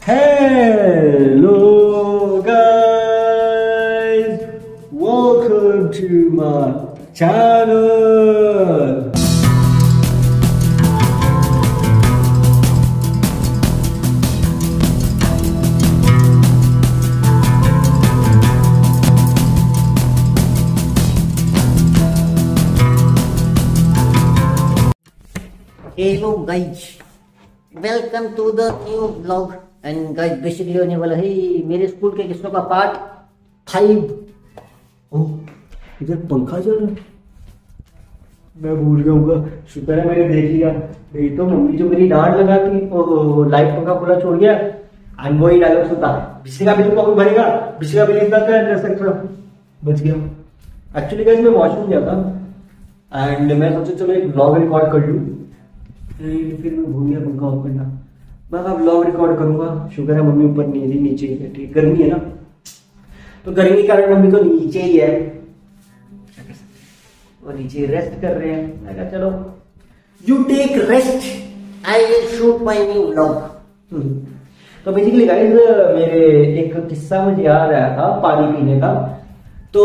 Hello guys, welcome to my channel. Hello guys, welcome to the new vlog and guys basically होने वाला है मेरे school के किस्सों का पार्ट 5। इधर पंखा चल रहा है, मैं भूल गया होगा। शुक्र है मैंने देख लिया, नहीं तो मम्मी जो मेरी डांट लगा कि लाइट पंखा खुला छोड़ गया एंड वही डायलॉग सुनता, बिजली का बिल कौन भरेगा, बिजली का बिल इतना बच गया। एक्चुअली गाइस मैं वॉशरूम गया था एंड मैं सोचा चलो एक व्लॉग रिकॉर्ड कर लूं, फिर मैं भूल गया पंखा ऑफ करना। मैं कहा व्लॉग रिकॉर्ड करूंगा, शुक्र है मम्मी ऊपर नहीं है, नीचे ही बैठी। गर्मी है ना, तो गर्मी के कारण मम्मी तो नीचे ही है, वो नीचे रेस्ट कर रहे हैं। मैं कहा चलो You take rest, I will shoot my new vlog। तो बेसिकली गाइस मेरे एक किस्सा मुझे याद आया था पानी पीने का। तो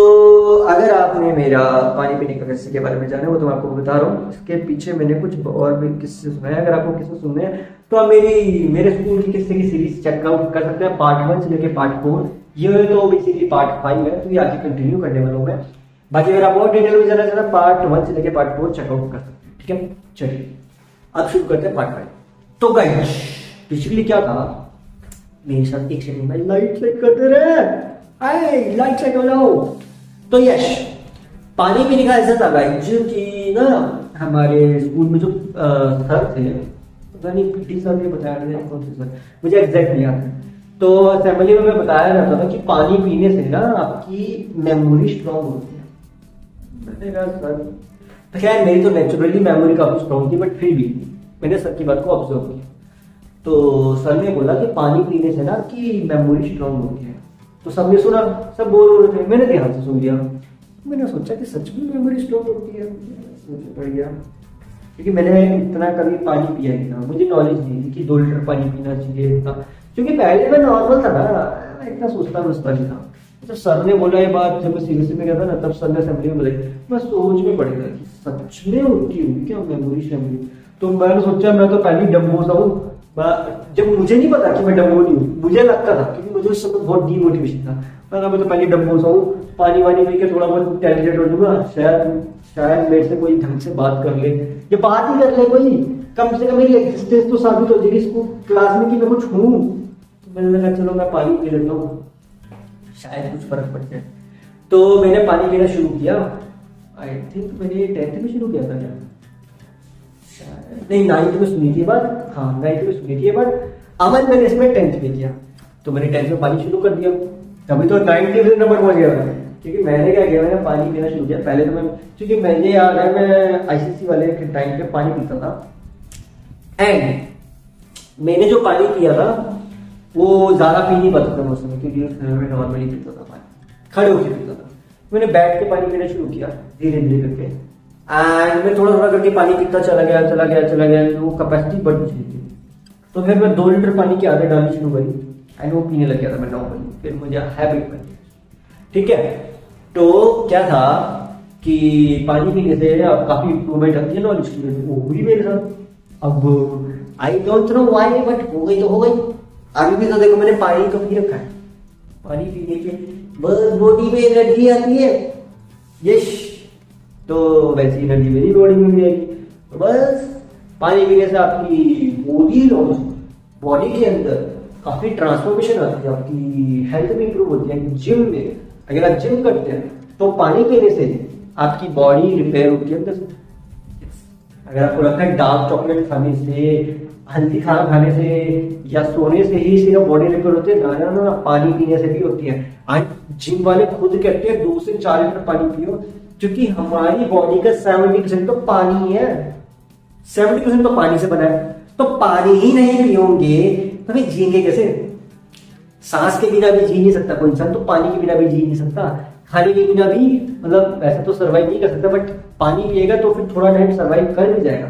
अगर आपने मेरा पानी पीने का किस्से के बारे में जाना हो तो मैं आपको बता रहा हूँ, इसके पीछे मैंने कुछ और भी किस्से सुनाए। अगर आपको किस्से सुनने हैं तो आप मेरे स्कूल की किस्से की सीरीज चेकआउट कर सकते हैं, पार्ट 1 से लेकर पार्ट 4। ये तो बेसिकली पार्ट 5 है, तो ये आगे कंटिन्यू करने वाला हूँ मैं। बाकी अगर आप और डिटेल में जाना चाहते हैं पार्ट 1 से लेकर पार्ट 4 चेकआउट कर सकते हैं, ठीक है। चलिए अब शुरू करते हैं पार्ट 5। तो गाइस बेसिकली क्या था, मेरे साथ एक सेकंड में लाइट चेक करते रहे, लाइट चेक हो जाओ। तो यश पानी पीने का ऐसा था गाइस कि ना हमारे स्कूल में जो सर थे, पता नहीं पीटी सर ने बताया था कौन से सर, मुझे एग्जैक्ट नहीं आता। तो असेंबली में बताया जाता था कि पानी पीने से ना आपकी मेमोरी स्ट्रांग होती है। मैंने कहा सर, तो खैर मेरी तो नेचुरली मेमोरी काफी स्ट्रांग थी, बट फिर भी मैंने सर की बात को ऑब्जर्व किया। तो सर ने बोला कि पानी पीने से ना आपकी मेमोरी स्ट्रांग होती है। तो सबने सुना, सब बोल रहे थे, मैंने ध्यान से सुन लिया। मैंने सोचा कि सच में मेमोरी स्ट्रांग होती है, पड़ गया। क्योंकि मैंने इतना कभी पानी पिया नहीं था, मुझे नॉलेज नहीं थी कि 2 लीटर पानी पीना चाहिए इतना, क्योंकि पहले मैं नॉर्मल था ना, मैं इतना सोचता नहीं था। जब सर ने बोला ये बात, जब मैं सीबीएसई में गया था ना, तब सर ने असेंबली में बताई, मैं सोच में पड़ गया कि सच में होती होगी क्या मेमोरी स्ट्रांग। तो मैंने सोचा मैं तो पहले डम्बो सा हूँ। जब मुझे नहीं पता कि मैं डम्बो नहीं हूँ, मुझे लगता था, क्योंकि मुझे उस समय बहुत डीमोटिवेशन था। मैं तो पहले डम्बो सा हूँ, पानी वानी पी के थोड़ा बहुत इंटेलिजेंट हो जाऊंगा, शायद मेरे से कोई ढंग से बात कर ले, या बात ही कर ले कोई, कम से कम मेरी एग्जिस्टेंस तो साबित हो जाएगी इसको क्लास में कि मैं कुछ हूँ। तो मैंने लगा चलो मैं पानी पी लेता हूँ, शायद कुछ फर्क पड़ जाए। तो मैंने पानी पीना शुरू किया। आई थिंक मैंने 10th में शुरू किया था क्या, नहीं 9th में सुनी थी बात, हाँ 9th में सुनी थी बात। अमन मैंने इसमें 10th में किया। तो मैंने 10th में पानी शुरू कर दिया, तभी तो 90 नंबर पहुंच गया था। क्योंकि मैंने क्या किया, मैंने पानी पीना शुरू किया। पहले तो मैं, क्योंकि मुझे याद है मैं आईसीएसई वाले के टाइम पे पानी पीता था, एंड मैंने जो पानी पिया था वो ज्यादा पी नहीं पाता था उस समय, क्योंकि मैं नॉर्मली पीता था पानी, खड़े होकर पीता था। मैंने बैठ के पानी पीना शुरू किया धीरे धीरे करके, एंड मैं थोड़ा थोड़ा करके पानी पीता चला गया, वो कैपेसिटी बढ़ चुकी थी। तो फिर मैं 2 लीटर पानी की आदत डालनी शुरू करी एंड वो पीने लग गया था मैं नॉर्मली, फिर मुझे हैबिट बन गई, ठीक है। तो क्या था कि पानी पीने से अब काफी इंप्रूवमेंट आती है नॉलेज की, वो हुई मेरे साथ। अब आई डोंट नो व्हाई, बट हो गई तो हो गई। अभी भी तो देखो मैंने पानी तो पी रखा है, पानी पीने के बस बॉडी में एनर्जी आती है, यश, तो वैसी एनर्जी मेरी बॉडी में भी आएगी। तो बस पानी पीने से आपकी बॉडी के अंदर काफी ट्रांसफॉर्मेशन आती है, आपकी हेल्थ भी इंप्रूव होती है। जिम में अगर आप जिम करते हैं तो पानी पीने से आपकी बॉडी रिपेयर होती है अंदर से। अगर आपको लगता है डार्क चॉकलेट खाने से, हल्दी खाना खाने से या सोने से ही सिर्फ बॉडी रिपेयर होती है, ना पानी पीने से भी होती है। आज जिम वाले खुद कहते हैं 2 से 4 लीटर पानी पियो, क्योंकि हमारी बॉडी का 70% तो पानी है, 70% तो पानी से बना है। तो पानी ही नहीं पियोगे तो फिर जिएंगे कैसे? सांस के बिना भी जी नहीं सकता कोई इंसान, तो पानी के बिना भी जी नहीं सकता। खाने के बिना भी, मतलब वैसे तो सर्वाइव नहीं कर सकता, बट पानी पिएगा तो फिर थोड़ा टाइम सर्वाइव कर भी जाएगा।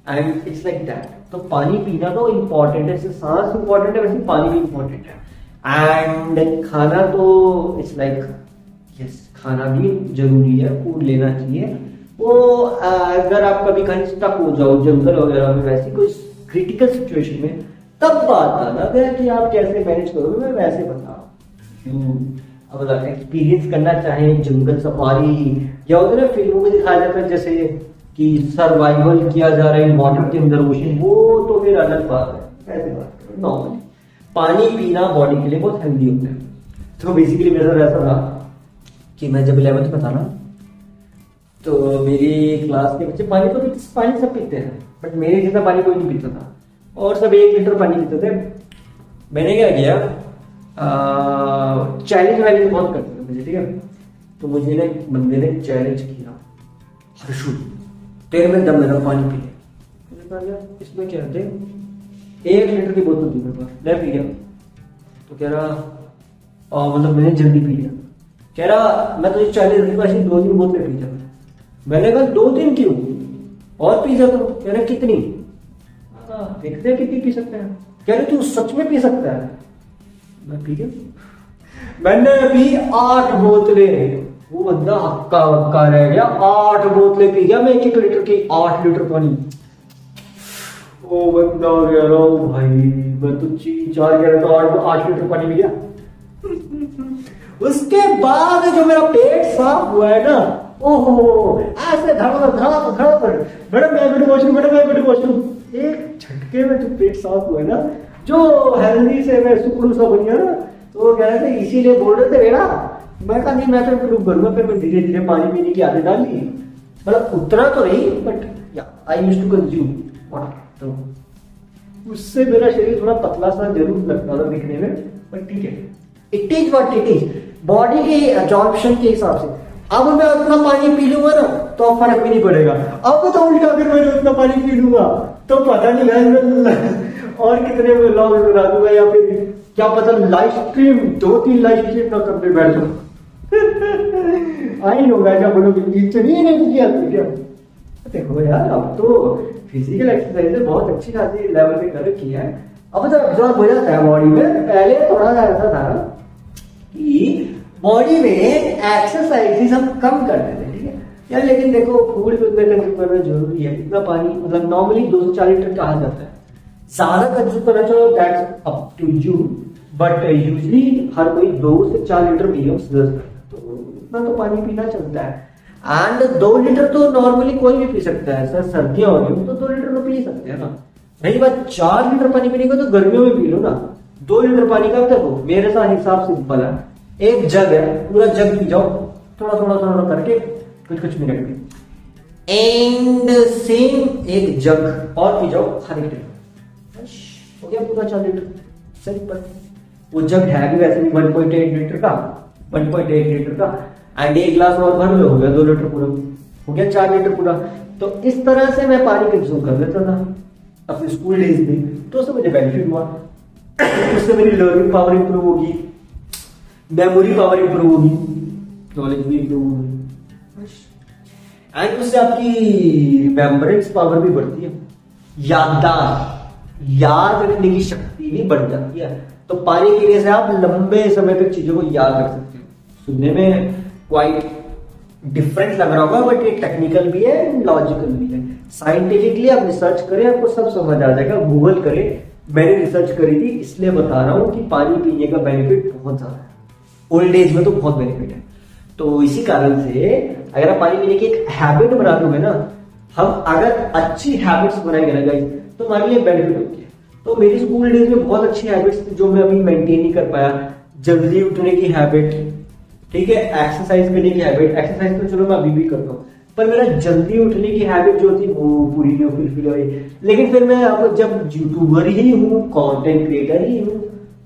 And it's like that. तो पानी पीना तो इम्पोर्टेंट है, जैसे सांस इम्पोर्टेंट है वैसे पानी भी इम्पोर्टेंट है। एंड खाना तो इट्स लाइक यस, खाना भी जरूरी है, फूड लेना चाहिए। वो अगर आप कभी कहीं स्टक हो जाओ जंगल वगैरह में, वैसी कोई क्रिटिकल सिचुएशन में, तब बात अलग है कि आप कैसे मैनेज करोगे, मैं वैसे बता रहा हूँ। अब अगर एक्सपीरियंस करना चाहें जंगल सफारी, या उधर फिल्मों में दिखाया जाता है जैसे कि सर्वाइवल किया जा रहा है वाटर के अंदर, ओशन, वो तो फिर अलग बात है। ऐसे बात करो नॉर्मली, पानी पीना बॉडी के लिए बहुत हेल्दी होता है। तो बेसिकली मेरा साथ ऐसा था कि मैं जब 11th में था ना, तो मेरी क्लास के बच्चे पानी सब पीते हैं, बट मेरे जितना पानी कोई नहीं पीता था, और सब 1 लीटर पानी पीते थे। मैंने क्या किया, चैलेंज वैलेंज बहुत करते थे मुझे, ठीक है। तो मुझे ना एक बंदे ने चैलेंज किया, हर्षु तेरे में दम लगा पानी पी ले। मैंने कहा यार इसमें क्या थे, 1 लीटर की बोतल थी मेरे पास, मैं पी गया। तो कह रहा मतलब मैंने जल्दी पी लिया। कह रहा मैं तुझे 40 2-3 बोतलें पी जाता। मैंने कहा 2-3 क्यों, और पी जाता हूँ। कह रहे कितनी, देखते हैं कितनी पी सकते हैं। कह रहे तू सच में पी सकता है। मैं पी गया, मैंने पी 8 बोतलें। वो बंदा हक्का हक्का रह गया, 8 बोतलें पी गया मैं, 1-1 लीटर की, 8 लीटर पानी। ओ बंदा कह रहा हूँ भाई मैं तो 4 कह रहा था, 8 लीटर पानी पी गया। उसके बाद जो मेरा पेट साफ हुआ है ना, ओहो ऐसे धड़ाधड़, मैडम मैं गुड वॉशरूम, एक झटके में जो पेट साफ हुआ है ना, जो हेल्दी से मैं सुकड़ू सा बन गया ना। तो वो कह रहे थे इसीलिए बोल रहे थे बेटा, मैं कहा नहीं मैं तो इम्प्रूव करूंगा। फिर मैं धीरे धीरे पानी पीने की आदत डाल ली, मतलब उतना तो नहीं, but I used to consume water. तो उससे मेरा शरीर थोड़ा पतला सा जरूर लगता था दिखने में, बट ठीक है, it is what it is, body के एब्जॉर्प्शन के हिसाब से। अब मैं उतना पानी पी लूंगा ना तो फर्क भी नहीं पड़ेगा। अब तो उल्टा फिर मैं उतना पानी पी लूंगा तो पता नहीं मैं और कितने व्लॉग बना दूंगा, या फिर क्या पता लाइव स्ट्रीम 2-3 लाइव स्ट्रीम ना करके बैठ जाऊं। आई होगा क्या बोलोगे, इतनी एनर्जी आती क्या। देखो यार अब तो फिजिकल एक्सरसाइज बहुत अच्छी खासी लेवल पे कर रखी है। अब तो एब्जॉर्ब हो जाता है बॉडी में। पहले थोड़ा सा ऐसा था कि बॉडी में एक्सरसाइज हम कम करते थे, ठीक है यार, लेकिन देखो फूड भी उतना कंज्यूम करना जरूरी है। इतना पानी मतलब नॉर्मली 2 से 4 लीटर कहा जाता है, ज्यादा कंज्यूम करना चाहो that's up to you, but usually हर कोई 2 से 4 लीटर पी, तो इतना तो पानी पीना चलता है। एंड 2 लीटर तो नॉर्मली कोई भी पी सकता है। सर सर्दियां हो रही तो 2 लीटर तो पी सकते हैं ना। रही बात 4 लीटर पानी पीने को, तो गर्मियों में पी लो ना। 2 लीटर पानी का देखो मेरे साथ हिसाब सिंपल है, एक जग है, पूरा जग पी जाओ थोड़ा थोड़ा करके कुछ मिनट में, एंड सेम एक जग और पी जाओ हर एक टाइम, हो गया पूरा 4 लीटर। सिंपल। वो जग है भी वैसे भी 1.8 लीटर का, 1.8 लीटर का, एंड 1 ग्लास और भर लो, हो गया 2 लीटर पूरा, हो गया 4 लीटर पूरा। तो इस तरह से मैं पानी कंज्यूम कर लेता था अपने स्कूल डेज में, तो उससे मुझे बेनिफिट हुआ। उससे मेरी लर्निंग पावर इंप्रूव होगी, मेमोरी पावर इंप्रूव होगी, नॉलेज भी इंप्रूव होगी, एंड उससे आपकी रिमेम्बरेंस पावर भी बढ़ती है, याद रखने की शक्ति भी बढ़ जाती है। तो पानी पीने से आप लंबे समय तक चीजों को याद रख सकते हो। सुनने में क्वाइट डिफरेंट लग रहा होगा, बट ये टेक्निकल भी है, लॉजिकल भी है। साइंटिफिकली आप रिसर्च करें, आपको सब समझ आ जाएगा। गूगल करें, मैंने रिसर्च करी थी इसलिए बता रहा हूं कि पानी पीने का बेनिफिट बहुत ज्यादा है, ओल्ड एज में तो बहुत बेनिफिट है। तो इसी कारण से अगर आप पानी पीने की एक हैबिट बना दोगे ना, हम अगर अच्छी हैबिट्स बनाएंगे ना गाइस, तो हमारे लिए बेनिफिट होती है। तो मेरी स्कूल डेज में बहुत अच्छी हैबिट्स थी जो मैं अभी मेंटेन नहीं कर पाया। जल्दी उठने की हैबिट, ठीक है, एक्सरसाइज करने की हैबिट, एक्सरसाइज तो चलो मैं अभी भी करता हूँ, पर मेरा जल्दी उठने की हैबिट जो थी वो पूरी नहीं फुलफिल हुई। लेकिन फिर मैं अब जब यूट्यूबर ही हूँ, कंटेंट क्रिएटर ही हूँ,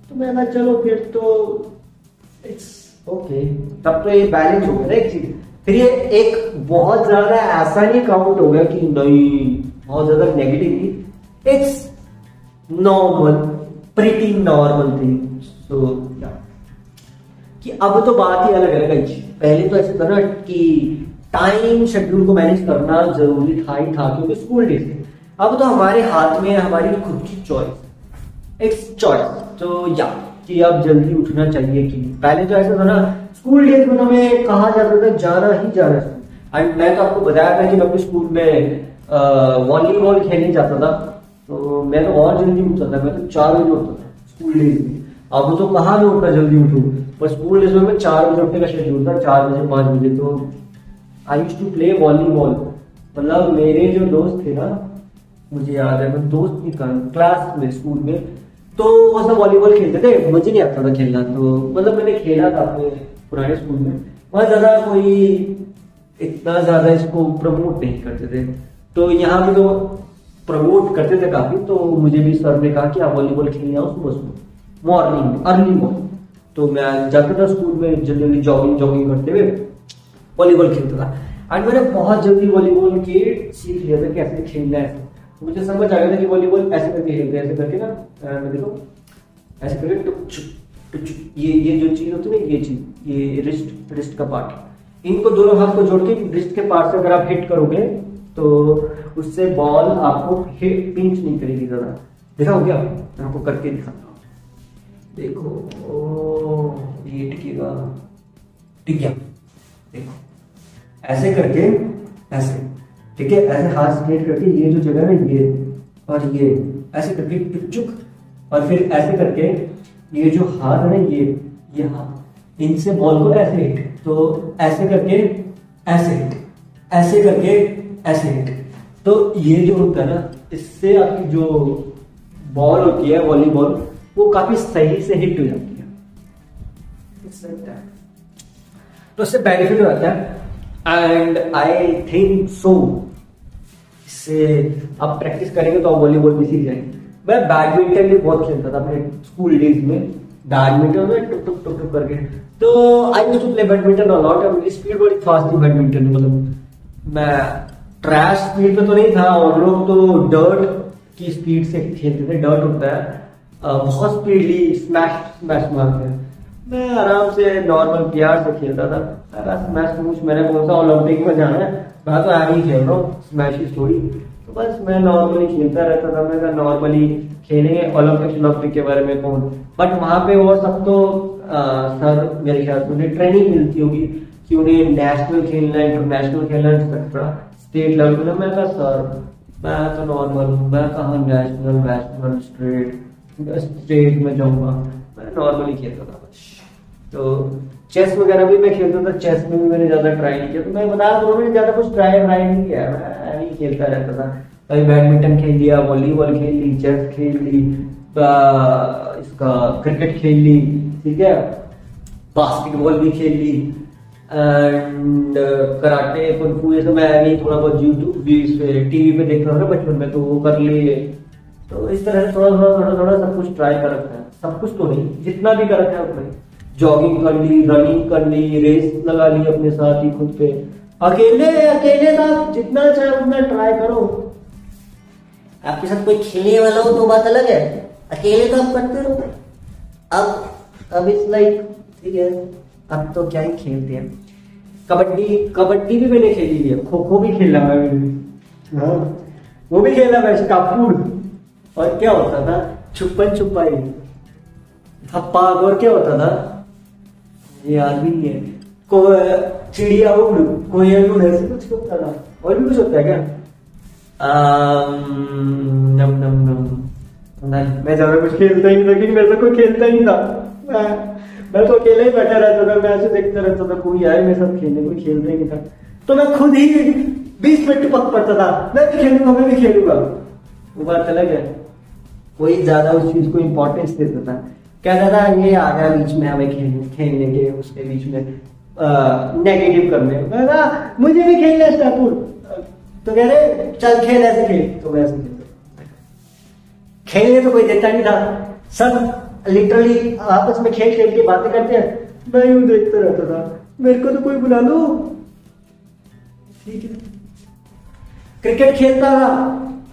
तो मैं कहा चलो फिर तो इट्स ओके, तब तो ये बैलेंस हो गया ना एक चीज। फिर ये एक बहुत ज्यादा ऐसा नहीं काउंट हो गया कि नहीं बहुत ज्यादा नेगेटिव थी, it's normal, pretty normal thing. So कि अब तो बात ही अलग है। पहले तो ऐसे था ना कि टाइम शेड्यूल को मैनेज करना जरूरी था ही था, क्योंकि स्कूल डेज थे। अब तो हमारे हाथ में हमारी खुद की चॉइस, इट्स चॉइस। तो या कि अब जल्दी उठना चाहिए कि नहीं। पहले तो ऐसा था ना, स्कूल डेज में हमें कहा जाता था जाना ही जाना है। एंड मैं तो आपको बताया था कि मैं अपने स्कूल में वॉलीबॉल खेलने जाता था, तो मैं तो और जल्दी उठता था। मैं तो 4 बजे उठता था स्कूल डेज में। अब तो कहाँ में उठना जल्दी उठूं, पर स्कूल डेज में मैं 4 बजे उठने का शेड्यूल था, 4 बजे 5 बजे। तो I used to play volleyball. मतलब मेरे जो दोस्त थे ना, मुझे याद है, मैं दोस्त नहीं कर क्लास में स्कूल में, तो वो सब वॉलीबॉल खेलते थे। मुझे नहीं आता था खेलना, तो मतलब मैंने खेला था अपने पुराने स्कूल में। वहां ज्यादा कोई इतना ज्यादा इसको प्रमोट नहीं करते थे, तो यहाँ पे तो प्रमोट करते थे काफी। तो मुझे भी सर ने कहा कि आप वॉलीबॉल खेलने आओ सुबह सुबह मॉर्निंग में, अर्ली मॉर्निंग। तो मैं जाता था स्कूल में, जल्दी जॉगिंग करते हुए वॉलीबॉल खेलता था। एंड मैंने बहुत जल्दी वॉलीबॉल के सीख लिया था कैसे खेलना है। मुझे समझ आ गया था कि वॉलीबॉल ऐसे करके खेलते हैं, ऐसे करके ना, देखो ऐसे करके टुक टुक, ये जो चीज होती है ना, ये चीज, ये रिस्ट का पार्ट, इनको दोनों हाथ को जोड़ के रिस्ट के पार्ट से अगर आप हिट करोगे तो उससे बॉल आपको पिंच नहीं करेगी ज्यादा। देखा हो गया? मैं आपको करके दिखाता हूँ, देखो। ओ ये टिकेगा, ठीक है, देखो ऐसे करके, ऐसे, ठीक है, ऐसे हाथ स्ट्रेट करके ये जो जगह है ना, ये और ये ऐसे करके टुक, और फिर ऐसे करके ये जो हाथ है ना, ये हाथ, इनसे बॉल को ऐसे हिट, तो ऐसे करके ऐसे हिट, ऐसे करके ऐसे हिट। तो ये जो होता है ना, इससे आपकी जो बॉल होती है वॉलीबॉल, वो काफी सही से हिट हो जाती है। तो इससे बेनिफिट हो जाता है। एंड आई थिंक सो इससे आप प्रैक्टिस करेंगे तो आप वॉलीबॉल भी सीख जाएंगे। मैं बैडमिंटन भी बहुत खेलता था अपने स्कूल डेज में, बैडमिंटन में टुक टुक टुक टुक करके। तो I used to play badminton a lot. मेरी स्पीड बड़ी फास्ट थी बैडमिंटन में, मतलब मैं ट्रैश स्पीड पे तो नहीं था, और लोग तो डर्ट की स्पीड से खेलते थे। डर्ट होता है बहुत स्पीडली स्मैश मारते हैं, मैं आराम से नॉर्मल प्यार से खेलता था। स्मैश मैंने कौन सा ओलंपिक में जाना है, मैं तो ऐसे ही खेल रहा हूँ स्मैश ही थोड़ी। तो बस मैं नॉर्मली खेलता रहता था। मैं नॉर्मली खेलेंगे ओलंपिक के बारे में कौन, बट वहां पे वो सब तो सर मेरे ख्याल से उन्हें ट्रेनिंग मिलती होगी कि उन्हें नेशनल खेलना है, इंटरनेशनल खेलना है, स्टेट लेवल पे। मैं कहा सर मैं तो नॉर्मल हूँ, मैं कहा नेशनल स्टेट में जाऊंगा। मैं नॉर्मली खेलता था बस। तो चेस वगैरह भी मैं खेलता था, चेस में भी मैंने ज्यादा ट्राई नहीं किया। तो मैं बता रहा हूँ, मैंने ज्यादा कुछ ट्राई नहीं किया, मैं नहीं खेलता रहता था। कभी बैडमिंटन खेल लिया, वॉलीबॉल खेल ली, चेस खेल ली, इसका क्रिकेट खेल ली, ठीक है, बास्केटबॉल भी खेल ली, एंड कराटे, कुंफू, ये सब मैं भी थोड़ा बहुत यूट्यूब भी टीवी पे देखता था बचपन में, तो वो कर लिए। तो इस तरह से थोड़ा सब कुछ ट्राई कर रखा है। सब कुछ तो नहीं, जितना भी कर रखा है उतना ही। जॉगिंग कर ली, रनिंग कर ली, रेस लगा ली अपने साथ ही खुद पे। अकेले आप जितना चाहे उतना ट्राई करो। आपके साथ कोई खेलने वाला हो तो बात अलग है, अकेले तो आप करते रहो। अब इट्स लाइक, ठीक है, अब तो क्या ही खेलते हैं। कबड्डी भी मैंने खेली है, खो खो भी खेला मैंने, हाँ वो भी खेला मैं, कापूड। और क्या होता था, छुपन छुपाई, थप्पाग, और क्या होता था ये याद भी नहीं है, चिड़िया उड़, कोयल उड़, ऐसे कुछ होता था। और भी कुछ होता है क्या? नम नम नम नहीं, मैं ज्यादा कुछ खेलता ही नहीं था, क्योंकि मेरे से कोई खेलता ही नहीं था। मैं तो अकेले ही बैठा रहता था, मैं ऐसे देखता रहता था, कोई आए मेरे साथ खेलने, कोई खेलता ही नहीं था। तो मैं खुद ही 20 मिनट टपक पड़ता था, मैं भी खेलूंगा। वो बात अलग है, कोई ज्यादा उस चीज को इम्पोर्टेंस देता था, कहता था ये आ गया बीच में हमें खेलने के, उसके बीच में नेगेटिव करने। मैं कहा मुझे भी खेलना है स्टापुर, तो कह रहे चल खेल, ऐसे खेल, तो मैं ऐसे खेलने तो कोई देता नहीं था। सब लिटरली आपस में खेल के बातें करते हैं, मैं यूं देखता रहता था, मेरे को तो कोई बुला लो, ठीक है। क्रिकेट खेलता था,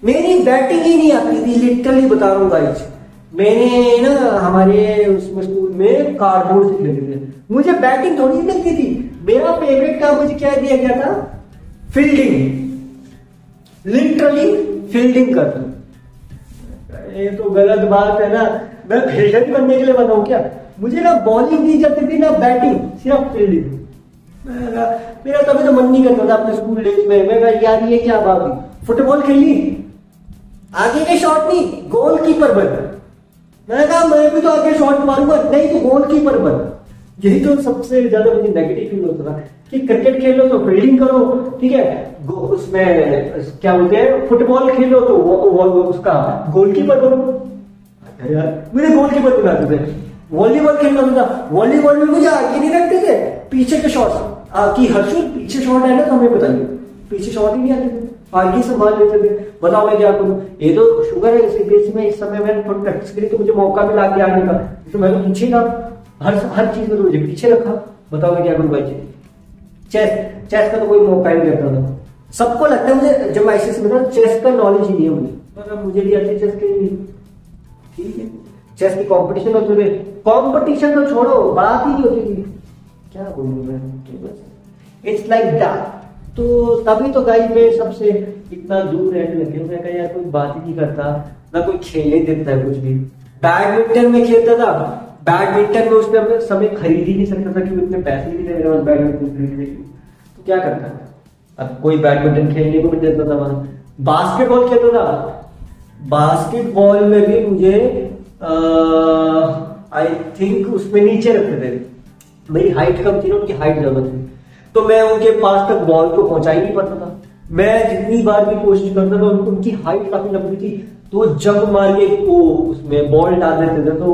मेरी बैटिंग ही नहीं आती थी, लिटरली बता रहा हूँ गाइस। मैंने ना हमारे उसमें स्कूल में कार्डबोर्ड से खेलते थे, मुझे बैटिंग थोड़ी मिलती थी। मेरा फेवरेट काम मुझे क्या दिया गया था, फील्डिंग, लिटरली फील्डिंग कर दूं। ये तो गलत बात है ना, मैं फील्डर बनने के लिए बना हूं क्या? मुझे ना बॉलिंग दी जाती थी ना बैटिंग, सिर्फ फील्डिंग। मेरा कभी तो मन नहीं करता था अपने स्कूल डेज में। मैं कहा यार ये क्या बात हुई, फुटबॉल खेली, आगे के शॉट नहीं, गोलकीपर बन। मैंने कहा मैं भी तो आगे शॉट मारूंगा, नहीं तो गोलकीपर बन। यही तो सबसे ज्यादा मुझे नेगेटिव फील होता था कि क्रिकेट खेलो तो फील्डिंग करो, ठीक है, उसमें क्या बोलते हैं, फुटबॉल खेलो तो वो उसका गोलकीपर बनो। यार मुझे गोलकीपर बनाते थे। वॉलीबॉल खेलना था, वॉलीबॉल में मुझे आगे नहीं रखते थे, पीछे के शॉट की हर्षुल पीछे शॉट है ना तो हमें बताइए, पीछे शॉट ही नहीं आते थे, आगे संभाल लेते थे। बताओ मैं क्या करूं? ये तो शुगर है सीबीएसई में, इस समय मैंने थोड़ी प्रैक्टिस करी तो मुझे मौका मिला आगे आने का, तो मैं तो पीछे था, हर चीज में तो मुझे पीछे रखा। बताओ मैं क्या करूं भाई? चेस का तो कोई मौका ही नहीं करता था। सबको लगता है मुझे, जब आईसीएस में था चेस का नॉलेज ही नहीं है मुझे, पर मुझे भी आती चेस खेलनी, ठीक है। चेस की कंपटीशन होते थे, कंपटीशन तो छोड़ो, बात ही नहीं होती थी। क्या बोलूं मैं, इट्स लाइक दैट। तो तभी तो गाइस मैं सबसे इतना दूर रहने लगे। मैं कहा यार कोई बात ही नहीं करता, ना कोई खेलने देता है कुछ भी। बैडमिंटन में खेलता था, बैडमिंटन में उसने अपने समय खरीद ही नहीं सकता था क्योंकि इतने पैसे भी नहीं मेरे बैडमिंटन खरीदने के। तो क्या करता है, अब कोई बैडमिंटन खेलने को भी देता था वहां। बास्केटबॉल खेलता था, बास्केटबॉल में भी मुझे आई थिंक उसमें नीचे रखते थे, मेरी हाइट कम थी ना, उनकी हाइट ज्यादा थी, तो मैं उनके पास तक बॉल को पहुंचा ही नहीं पाता था। मैं जितनी बार भी कोशिश करता था, उनकी हाइट काफी लंबी थी, तो जंप मार के वो उसमें बॉल डाल देते थे। तो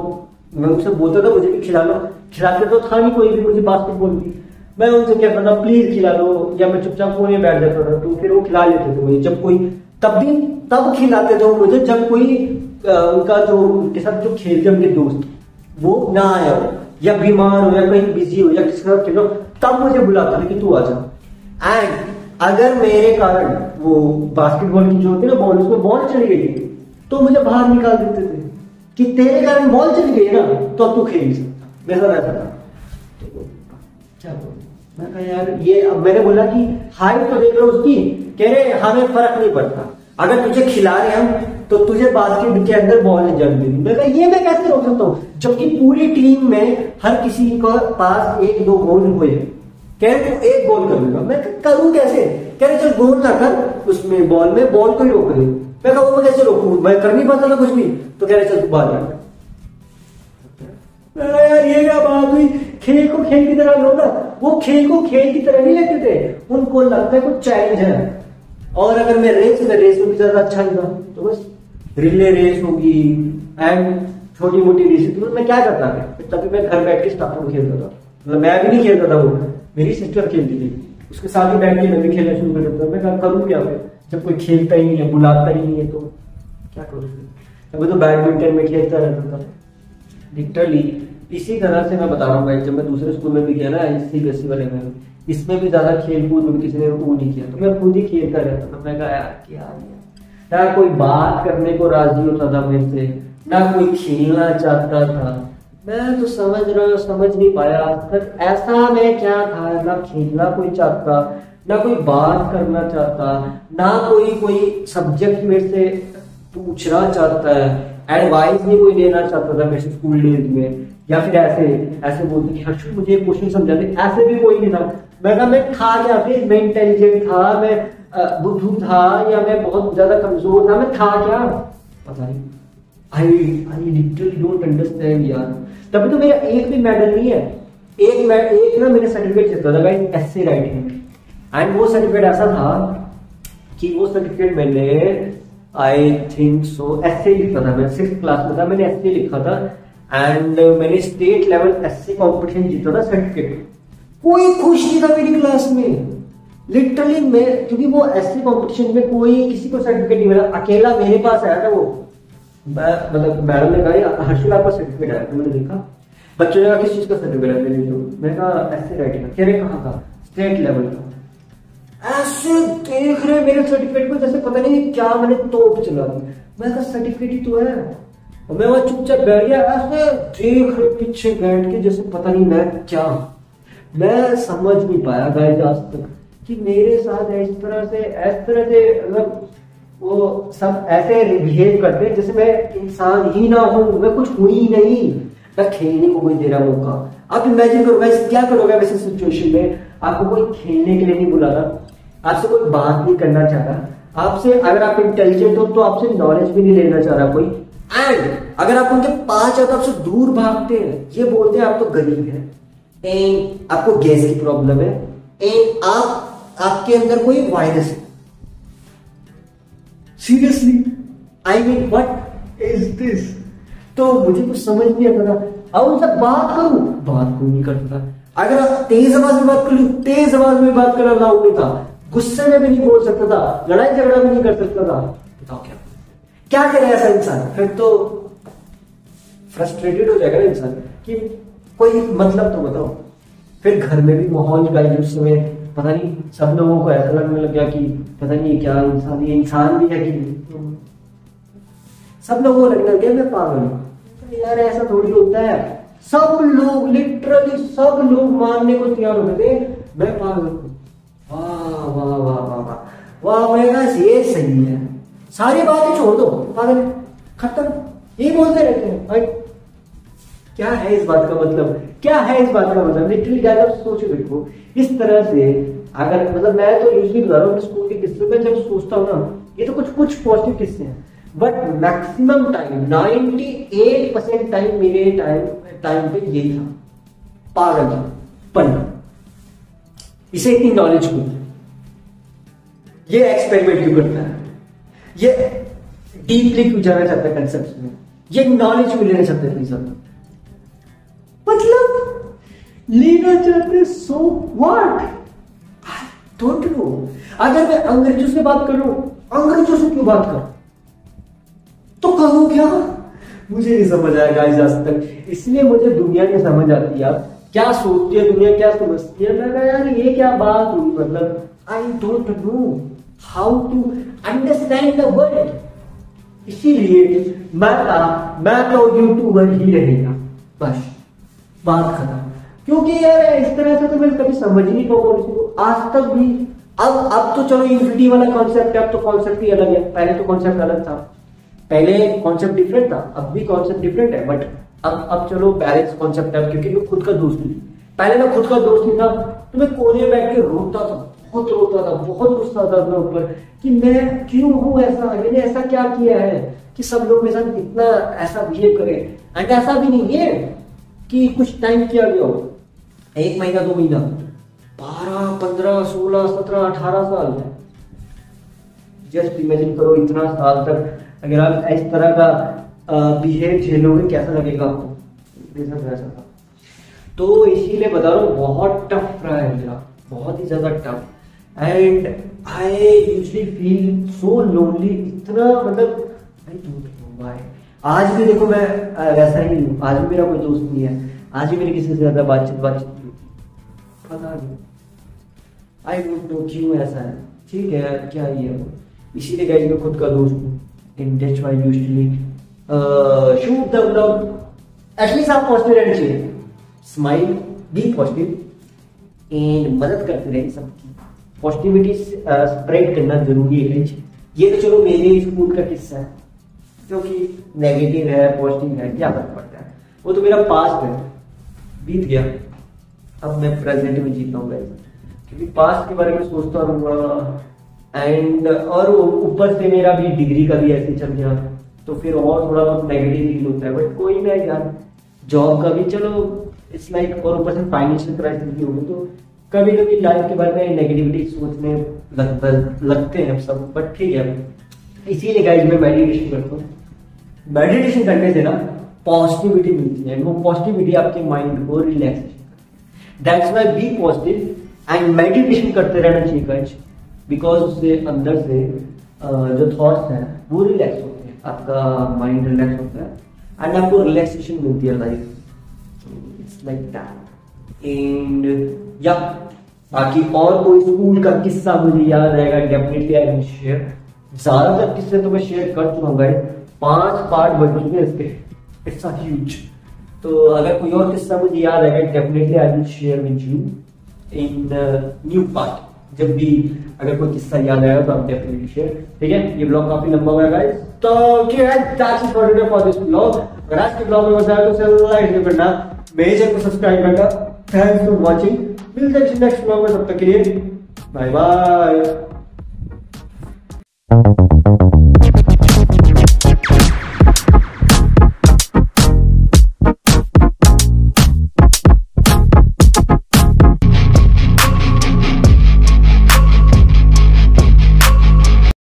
मैं उनसे बोलता था मुझे भी खिला लो, खिलाते तो था नहीं कोई भी मुझे बास्केटबॉल की। मैं उनसे कहता था प्लीज खिला लो, या मैं चुपचाप कोने बैठ जाता था, तो फिर वो खिला लेते थे मुझे। जब कोई तब खिलाते थे मुझे जब कोई उनका जो उनके साथ जो खेलते उनके दोस्त वो ना आया हो, या बीमार हो, या कहीं बिजी हो, या किसी के साथ खेलो, तब मुझे बुलाता था कि तू आ जा। एंड अगर मेरे कारण वो बास्केटबॉल की जो होती है ना बॉल, उसमें बॉल चली गई तो मुझे बाहर निकाल देते थे कि तेरे कारण बॉल चली गई ना तो अब तू खेल नहीं सकता। मेरा ऐसा था। तो क्या बोलूं मैं, कहा यार ये, अब मैंने बोला कि हाइट तो देख लो उसकी, कह रहे हमें फर्क नहीं पड़ता, अगर तुझे खिला रहे हम तो तुझे बास्केट के अंदर बॉल नहीं जम देगी। मैं कहा ये मैं कैसे रोक सकता हूँ, जबकि पूरी टीम में हर किसी के पास 1-2 गोल हुए। कह रहे तू 1 गोल कर लेगा। मैं करूं कैसे? कह रहे चल गोल ना कर, उसमें बॉल को ही रोक दे। मैं कहा वो मैं कैसे रोकूं, मैं कर नहीं पाता ना कुछ भी। तो कह रहे चल तू बाहर जा। यार ये क्या बात हुई, खेल को खेल की तरह लो ना। वो खेल को खेल की तरह नहीं लेते थे, उनको लगता है कुछ चैलेंज है। और अगर मैं रेस में भी ज्यादा अच्छा नहीं था तो बस रिले रेस होगी एंड छोटी मोटी रेस, तो मैं क्या करता था, तभी मैं घर बैठ के स्टाफर खेलता था। मतलब मैं भी नहीं खेलता था, वो मेरी सिस्टर खेलती थी, उसके साथ ही बैठ के मैं भी खेलना शुरू कर देता था। मैं करूँ क्या जब कोई खेलता ही नहीं है, बुलाता ही नहीं है, तो क्या करूँ? अभी तो बैडमिंटन में खेलता रहता था लिटरली। इसी तरह से मैं बता रहा हूँ भाई, जब मैं दूसरे स्कूल में भी गया ना सीबीएसई वाले में, इसमें भी ज्यादा खेल कूद में किसी ने वो नहीं किया, तो मैं खुद ही खेलता रहता था। मैं कहा यार क्या ना कोई बात करने को राजी होता था मेरे से, ना कोई खेलना चाहता था। मैं तो समझ नहीं पाया आज तक ऐसा मैं क्या था, ना खेलना कोई चाहता, ना कोई बात करना चाहता, ना कोई सब्जेक्ट मेरे से पूछना चाहता है, एडवाइस भी कोई लेना चाहता था मेरे से स्कूल डेज में, या फिर ऐसे बोलते कि हर्षु मुझे क्वेश्चन समझा दे, ऐसे भी कोई नहीं था। मैं था क्या फिर, मैं इंटेलिजेंट था, मैं बुद्धू था, या मैं बहुत ज्यादा कमजोर था, मैं था क्या पता नहीं। आई लिटरली डोंट अंडरस्टैंड यार। तभी तो मेरा एक भी मेडल नहीं है। एक ना मैंने सर्टिफिकेट जीता था गाइस एस्से राइटिंग, एंड वो सर्टिफिकेट ऐसा था कि वो सर्टिफिकेट मैंने आई थिंक सो एस्से लिखा था। मैं 6th क्लास में था, मैंने एस्से लिखा था एंड मैंने स्टेट लेवल एस्से कॉम्पिटिशन जीता था। सर्टिफिकेट कोई खुश नहीं था मेरी क्लास में लिटरली। मैं क्योंकि वो एस्से कॉम्पिटिशन में कोई किसी को सर्टिफिकेट नहीं मिला, अकेला मेरे पास आया था वो। मतलब मैडम ने कहा हर्षिल आपका सर्टिफिकेट आया, तो मैंने देखा, बच्चों ने कहा किस चीज का सर्टिफिकेट है मेरे जो, मैं कहा एस्से राइटिंग। कह रहे कहाँ का? स्टेट लेवल का। ऐसे देख रहे मेरे सर्टिफिकेट को जैसे पता नहीं क्या मैंने तोप चला दी। मैं कहा सर्टिफिकेट ही तो है, और मैं वहां चुपचाप बैठ गया, ऐसे देख रहे पीछे बैठ के जैसे पता नहीं मैं क्या। मैं समझ नहीं पाया गाइस आज तक कि मेरे साथ इस तरह से मतलब वो सब ऐसे बिहेव करते हैं जैसे मैं इंसान ही ना हूं, मैं कुछ हुई ही नहीं, मैं खेलने को कोई दे रहा मौका। आप इमेजिन करो वैसे क्या करोगे वैसे सिचुएशन में, आपको कोई खेलने के लिए नहीं बुला रहा, आपसे कोई बात नहीं करना चाह रहा, आपसे अगर आप इंटेलिजेंट हो तो आपसे नॉलेज भी नहीं लेना चाह रहा कोई, एंड अगर आप उनके पास जाओ तो आपसे दूर भागते हैं, ये बोलते हैं आप तो गरीब है, एंड आपको गैस की प्रॉब्लम है, एंड आपके अंदर कोई वायरस है। Seriously I mean what is this? तो मुझे कुछ समझ नहीं आता था। अब उनसे बात करूं, बात कोई नहीं करता। अगर आप तेज आवाज में बात कर लूं, तेज आवाज में बात करना अलाउड नहीं था, गुस्से में भी नहीं बोल सकता था, लड़ाई झगड़ा भी नहीं कर सकता था। बताओ क्या करे ऐसा इंसान? फिर तो फ्रस्ट्रेटेड हो जाएगा ना इंसान कि कोई मतलब तो बताओ। फिर घर में भी माहौल का उस समय पता नहीं, सब लोगों को ऐसा लगने लग गया कि पता नहीं क्या इंसान, ये इंसान भी है कि नहीं। सब लोगों को लगने लग गया मैं पागल हूं। यार ऐसा थोड़ी होता है, सब लोग लिटरली सब लोग मानने को तैयार हो गए थे मैं पागल हूं। वाह वाह वाह वाह वाह वाह, मेरे पास ये सही है, सारी बातें छोड़ दो, पागल खत्म, ये बोलते रहते हैं। भाई क्या है इस बात का मतलब, क्या है इस बात का मतलब? लिटरली गाइस आप सोचो देखो, इस तरह से अगर मतलब मैं तो यूजली बता रहा हूँ स्कूल के किस्से में जब सोचता हूँ ना, ये तो कुछ पॉजिटिव किस्से हैं, बट मैक्सिमम टाइम 98% टाइम मेरे टाइम पे यही था, पागल पन। इसे इतनी नॉलेज क्यों, ये एक्सपेरिमेंट क्यों करता है, ये डीपली क्यों जाना चाहता है कंसेप्ट में, ये नॉलेज क्यों लेना चाहते हैं सब, मतलब लेना चाहते, so what, I don't no. अगर मैं अंग्रेजों से बात कर रहा हूं, अंग्रेजों से क्यों बात कर, तो करूं क्या? मुझे नहीं समझ आया गाइस आज तक, इसलिए मुझे दुनिया नहीं समझ आती यार, क्या सोचती है दुनिया, क्या समझती है। मैं यार ये क्या बात हुई, मतलब I don't know how to understand the world. इसीलिए मैं तो यूट्यूबर ही रहेगा, बस बात खत्म। क्योंकि यार इस तरह से तो मैं कभी समझ ही नहीं पाऊंगा आज तक भी। अब तो चलो इंफिनिटी वाला कॉन्सेप्ट है, अब तो कॉन्सेप्ट ही अलग है, पहले तो कॉन्सेप्ट अलग था, पहले कॉन्सेप्ट डिफरेंट था, अब भी कॉन्सेप्ट डिफरेंट है, बट अब चलो बैलेंस कॉन्सेप्ट है, क्योंकि मैं खुद का दोस्त नहीं, पहले मैं खुद का दोस्त नहीं था, तो मैं कोने में बैठ के रोता था, बहुत रोता था, बहुत गुस्सा था अपने ऊपर कि मैं क्यों हूं ऐसा, मैंने ऐसा क्या किया है कि सब लोग मेरे साथ इतना ऐसा बिहेव करें। एंड ऐसा भी नहीं है कि कुछ टाइम किया गया हो, 1 महीना 2 महीना, 12 15 16 17 18 साल, जस्ट इमेजिन करो इतना साल तक अगर आप इस तरह का बिहेव झेलोगे कैसा लगेगा आपको, वैसा था। तो इसीलिए बता रहा हूँ बहुत टफ रहा है मेरा, बहुत ही ज्यादा tough, and I usually feel so lonely, इतना मतलब आई डोंट नो व्हाई। आज भी देखो मैं वैसा ही हूँ, आज भी मेरा कोई दोस्त नहीं है, आज भी मेरी किसी से ज्यादा बातचीत नहीं, पता नहीं, आई डोंट नो क्यों ऐसा है। ठीक है क्या ही है, इसीलिए गाइस मैं खुद का दोस्त हूँ, in that's why usually shoot the vlog. At least आप पॉजिटिव रहना चाहिए, स्माइल, बी पॉजिटिव एंड मदद करते रहे सबकी, पॉजिटिविटी स्प्रेड करना जरूरी है। ये तो चलो मेरे स्कूल का किस्सा है, क्योंकि नेगेटिव है पॉजिटिव है क्या फर्क पड़ता है, वो तो मेरा पास्ट है, बीत गया, अब मैं प्रेजेंट में जीता हूँ गाइस, क्योंकि पास्ट के बारे में सोचता रहूंगा, एंड और ऊपर से मेरा भी डिग्री का भी ऐसे चल गया, तो फिर और थोड़ा बहुत नेगेटिव फील होता है, बट कोई ना यार, जॉब का भी चलो इट्स लाइक, और ऊपर से फाइनेंशियल क्राइसिस भी होगी, तो कभी कभी लाइफ के बारे में नेगेटिविटी सोचने लगते हैं सब, बट ठीक है। इसीलिए गाइस मैं मेडिटेशन करता हूँ, मेडिटेशन करने से ना पॉजिटिविटी मिलती है, वो पॉजिटिविटी आपके माइंड को relaxation, that's why be positive and meditation करते रहना चाहिए गाइस, बिकॉज उससे अंदर से जो थॉट्स हैं वो रिलैक्स होते हैं, आपका माइंड रिलैक्स होता है, एंड आपको रिलैक्सेशन मिलती है life, it's like that. And या बाकी और कोई स्कूल का किस्सा मुझे याद आएगा, डेफिनेटली आई विल शेयर। ज्यादातर किस्से तो मैं शेयर कर चुका हूँ, 5 पार्ट बन चुके हैं इसके, इट्स अ ह्यूज। तो अगर कोई और किस्सा मुझे याद आएगा, definitely I will share with you in new part, जब भी अगर कोई किस्सा याद आया तो आप डेफिनेटली शेयर। ठीक है, ये ब्लॉग काफी लंबा हुआ गाइस, तो that's it for today for this blog. अगर आज के ब्लॉग में मजा आया तो लाइक करना, मेरे चैनल को सब्सक्राइब करना। थैंक्स फॉर वॉचिंग, मिलते हैं नेक्स्ट ब्लॉग में, तब तक के लिए बाय बाय।